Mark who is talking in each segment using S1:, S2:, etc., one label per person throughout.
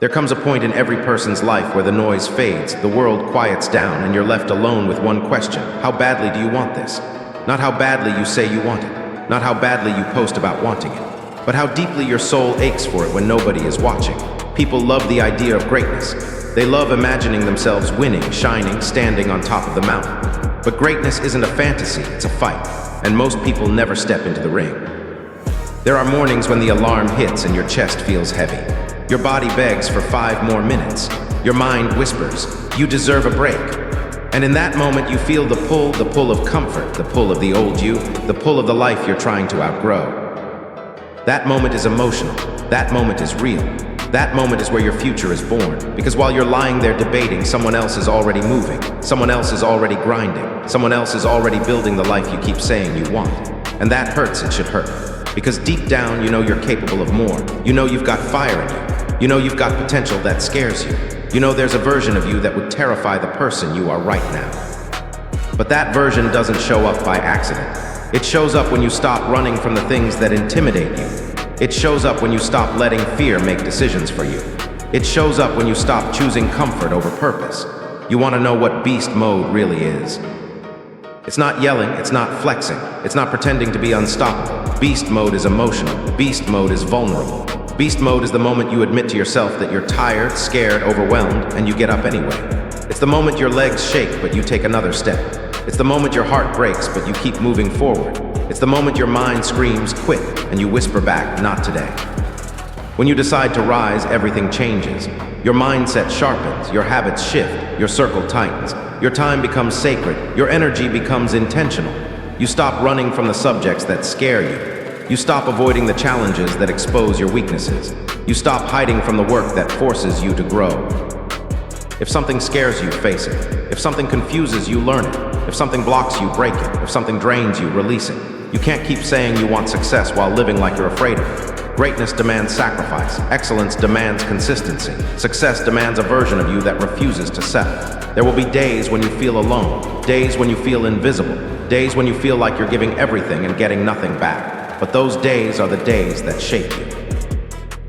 S1: There comes a point in every person's life where the noise fades, the world quiets down, and you're left alone with one question. How badly do you want this? Not how badly you say you want it, not how badly you post about wanting it, but how deeply your soul aches for it when nobody is watching. People love the idea of greatness. They love imagining themselves winning, shining, standing on top of the mountain. But greatness isn't a fantasy, it's a fight, and most people never step into the ring. There are mornings when the alarm hits and your chest feels heavy. Your body begs for 5 more minutes. Your mind whispers, you deserve a break. And in that moment you feel the pull of comfort, the pull of the old you, the pull of the life you're trying to outgrow. That moment is emotional. That moment is real. That moment is where your future is born. Because while you're lying there debating, someone else is already moving. Someone else is already grinding. Someone else is already building the life you keep saying you want. And that hurts, it should hurt. Because deep down, you know you're capable of more. You know you've got fire in you. You know you've got potential that scares you. You know there's a version of you that would terrify the person you are right now. But that version doesn't show up by accident. It shows up when you stop running from the things that intimidate you. It shows up when you stop letting fear make decisions for you. It shows up when you stop choosing comfort over purpose. You want to know what beast mode really is. It's not yelling, it's not flexing, it's not pretending to be unstoppable. Beast mode is emotional. Beast mode is vulnerable. Beast mode is the moment you admit to yourself that you're tired, scared, overwhelmed, and you get up anyway. It's the moment your legs shake, but you take another step. It's the moment your heart breaks, but you keep moving forward. It's the moment your mind screams, quit, and you whisper back, not today. When you decide to rise, everything changes. Your mindset sharpens, your habits shift, your circle tightens. Your time becomes sacred, your energy becomes intentional. You stop running from the subjects that scare you. You stop avoiding the challenges that expose your weaknesses. You stop hiding from the work that forces you to grow. If something scares you, face it. If something confuses you, learn it. If something blocks you, break it. If something drains you, release it. You can't keep saying you want success while living like you're afraid of it. Greatness demands sacrifice. Excellence demands consistency. Success demands a version of you that refuses to settle. There will be days when you feel alone, days when you feel invisible, days when you feel like you're giving everything and getting nothing back. But those days are the days that shape you.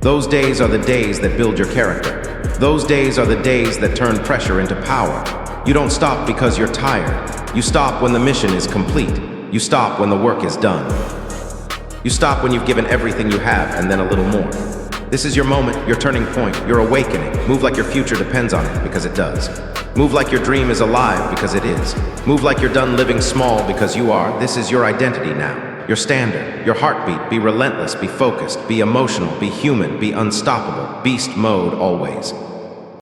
S1: Those days are the days that build your character. Those days are the days that turn pressure into power. You don't stop because you're tired. You stop when the mission is complete. You stop when the work is done. You stop when you've given everything you have and then a little more. This is your moment, your turning point, your awakening. Move like your future depends on it, because it does. Move like your dream is alive, because it is. Move like you're done living small, because you are. This is your identity now. Your standard, your heartbeat. Be relentless, be focused, be emotional, be human, be unstoppable. Beast mode always.